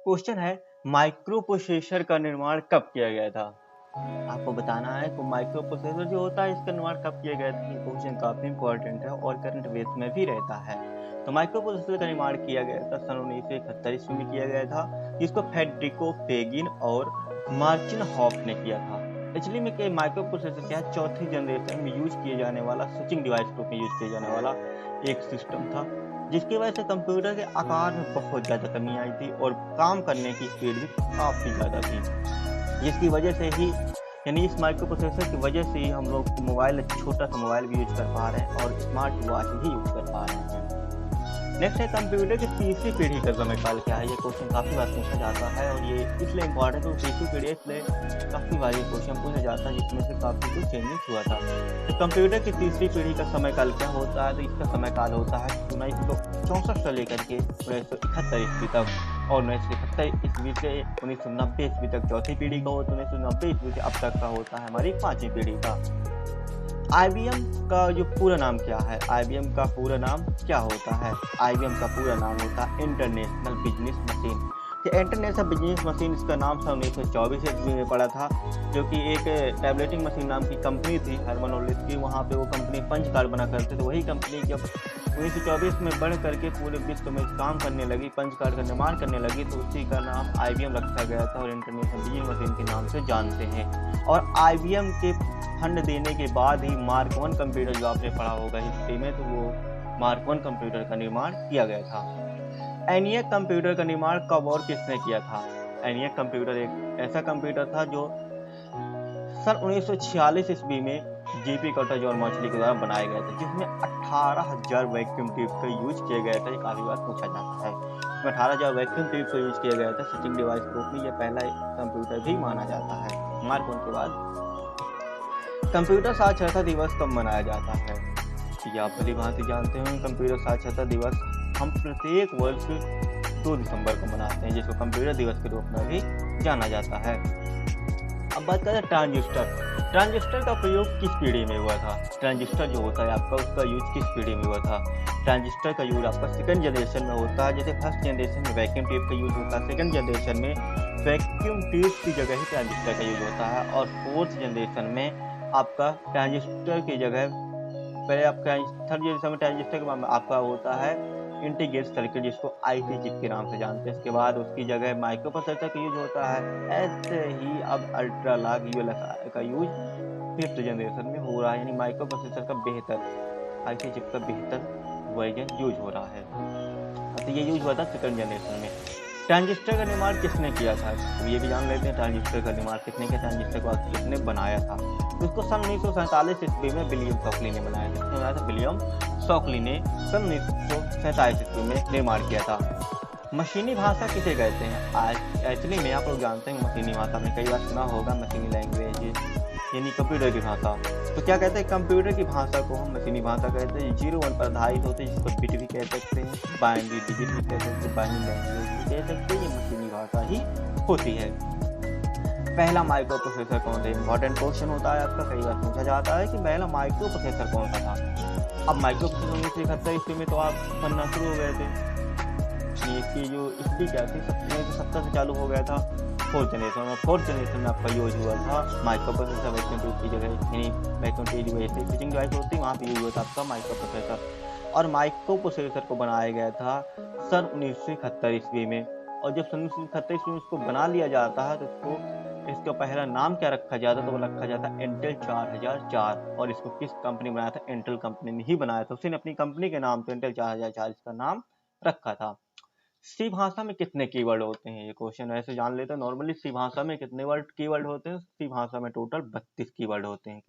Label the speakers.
Speaker 1: Question है, micro processor का निर्माण कब किया गया था? आपको बताना है कि माइक्रो प्रोसेसर जो होता है इसका निर्माण कब किया गया था। ये क्वेश्चन काफी इंपॉर्टेंट है और करंट बेस में भी रहता है। तो माइक्रो प्रोसेसर का निर्माण किया गया था सन 1971 ईस्वी में किया गया था, जिसको फेडरिको फेगिन और मार्चिन हॉफ ने किया था। एक्चुअली में कि माइक्रो प्रोसेसर क्या है, चौथी जनरेशन में यूज किए जाने वाला स्विचिंग डिवाइस के रूप में यूज किया जाने वाला एक सिस्टम था, जिसकी वजह से कंप्यूटर के आकार में बहुत ज़्यादा कमी आई थी और काम करने की स्पीड भी काफ़ी ज़्यादा थी, जिसकी वजह से ही यानी इस माइक्रो प्रोसेसर की वजह से ही हम लोग मोबाइल छोटा सा मोबाइल भी यूज कर पा रहे हैं और स्मार्ट वॉच भी यूज कर पा रहे हैं। नेक्स्ट है, कंप्यूटर की तीसरी पीढ़ी का समयकाल क्या है? ये क्वेश्चन काफी बार पूछा जाता है और ये इसलिए इम्पोर्टेंट है, तीसरी पीढ़ी इसलिए काफी बार ये क्वेश्चन पूछा जाता है, जिसमें से काफी कुछ चेंजेस हुआ था। तो कंप्यूटर की तीसरी पीढ़ी का समयकाल क्या होता है? तो इसका समयकाल होता है 1964 से लेकर के 1971 ईस्वी तक और 1971 ईस्वी से 1990 ईस्वी तक चौथी पीढ़ी का होता है, 1990 ईस्वी से अब तक का होता है हमारी पांचवी पीढ़ी का। IBM का जो पूरा नाम क्या है? IBM का पूरा नाम क्या होता है? IBM का पूरा नाम होता है international business machine. International business machine इसका नाम था 1924 ईस्वी में पड़ा था, जो कि एक टैबलेटिंग मशीन नाम की कंपनी थी हरमन ओलिस की। वहाँ पे वो कंपनी पंच कार्ड बना करते थे। वही कंपनी जब 1924 में बढ़ करके पूरे विश्व में काम करने लगी, पंच कार्ड का निर्माण करने लगी, तो उसी का नाम IBM रखा गया था और इंटरनेशनल बिजनेस मशीन के नाम से जानते हैं। और IBM के फंड देने के बाद ही मार्क 1 कंप्यूटर, जो आपने पढ़ा होगा हिस्ट्री में, तो वो मार्क 1 कंप्यूटर का निर्माण किया गया था। ENIAC कंप्यूटर का निर्माण कब और किसने किया था? ENIAC कंप्यूटर एक ऐसा कंप्यूटर था जो सन 1946 ईस्वी में जीपी कॉटेज और मछली के द्वारा बनाया गया था, जिसमें 18,000 वैक्यूम ट्यूब का यूज किया गया था। ये काफी बार पूछा जाता है। इसमें 18,000 वैक्यूम ट्यूब का यूज किया गया था स्विचिंग डिवाइस के रूप में। यह पहला कंप्यूटर भी माना जाता है। मार्क 1 के बाद कंप्यूटर साक्षरता दिवस कब मनाया जाता है? ये आप भली भांति जानते हैं, कंप्यूटर साक्षरता दिवस हम प्रत्येक वर्ष 2 दिसंबर को मनाते हैं, जिसको कंप्यूटर दिवस के रूप में भी जाना जाता है। अब बात करें ट्रांजिस्टर। ट्रांजिस्टर का प्रयोग किस पीढ़ी में हुआ था? ट्रांजिस्टर जो होता है आपका, उसका यूज किस पीढ़ी में हुआ था? ट्रांजिस्टर का यूज आपका सेकंड जनरेशन में होता है। जैसे फर्स्ट जनरेशन में वैक्यूम ट्यूब का यूज होता है, सेकंड जनरेशन में वैक्यूम ट्यूब की जगह ही ट्रांजिस्टर का यूज होता है और फोर्थ जनरेशन में आपका ट्रांजिस्टर की जगह पहले आपका थर्ड जनरेशन में ट्रांजिस्टर के बाद आपका होता है इंटीग्रेटेड सर्किट, जिसको IC चिप के नाम से जानते हैं। इसके बाद उसकी जगह माइक्रो प्रोसेसर का यूज होता है। ऐसे ही अब अल्ट्रा लॉग ULSI का यूज फिफ्थ जनरेशन में हो रहा है, यानी माइक्रो प्रोसेसर का बेहतर IC चिप का बेहतर वर्जन यूज हो रहा है। तो ये यूज हुआ था सेकंड जनरेशन में। ट्रांजिस्टर का निर्माण किसने किया था? तो ये भी जान लेते हैं ट्रांजिस्टर का निर्माण किसने किया, ट्रांजिस्टर को किसने बनाया था। तो इसको सन 1947 ईस्वी में विलियम शॉकली ने बनाया था। किसने बनाया था? विलियम शॉकली ने सन 1947 ईस्वी में निर्माण किया था। मशीनी भाषा किसे कहते हैं? आज एक्चुअली में आप लोग जानते हैं मशीनी भाषा में कई बार सुना होगा मशीनी लैंग्वेज यानी कंप्यूटर की भाषा। तो क्या कहते हैं? कंप्यूटर की भाषा को हम मशीनी भाषा कहते हैं। 0-1 पर आधारित होते हैं, जिसको बिट भी कह सकते हैं, बाइनरी डिजिट भी कह सकते हैं, बाइनरी लैंग्वेज भी कह सकते हैं। ये मशीनी भाषा ही होती है। पहला माइक्रो प्रोसेसर कौन था? इंपॉर्टेंट क्वेश्चन होता है आपका, कई बार पूछा जाता है कि पहला माइक्रो प्रोसेसर कौन सा था। अब माइक्रो प्रोसेसर 1971 ईस्वी में तो आप बनना शुरू हो गए थे। इसकी जो ईस्वी क्या थी, 1970 से चालू हो गया था। फोर्थ जनरेशन में आपका यूज हुआ था माइक्रो प्रोसेसर वैक्यूम ट्यूब की जगह, यानी वैक्यूम ट्यूब जैसे स्विचिंग डिवाइस होती है वहाँ पे यूज हुआ था आपका माइक्रो प्रोसेसर। और माइक्रो प्रोसेसर को बनाया गया था सन 1971 ईस्वी में। और जब सन 1971 ईस्वी में उसको बना लिया जाता है तो इसका पहला नाम क्या रखा जाता है? तो वो रखा जाता है इंटेल 4004। और इसको किस कंपनी बनाया था? इंटेल कंपनी ने ही बनाया था। उसने अपनी कंपनी के नाम से इंटेल 4004 इसका नाम रखा था। सी भाषा में कितने कीवर्ड होते हैं? ये क्वेश्चन ऐसे जान लेते हैं। नॉर्मली सी भाषा में कितने कीवर्ड होते हैं? सी भाषा में टोटल 32 कीवर्ड होते हैं।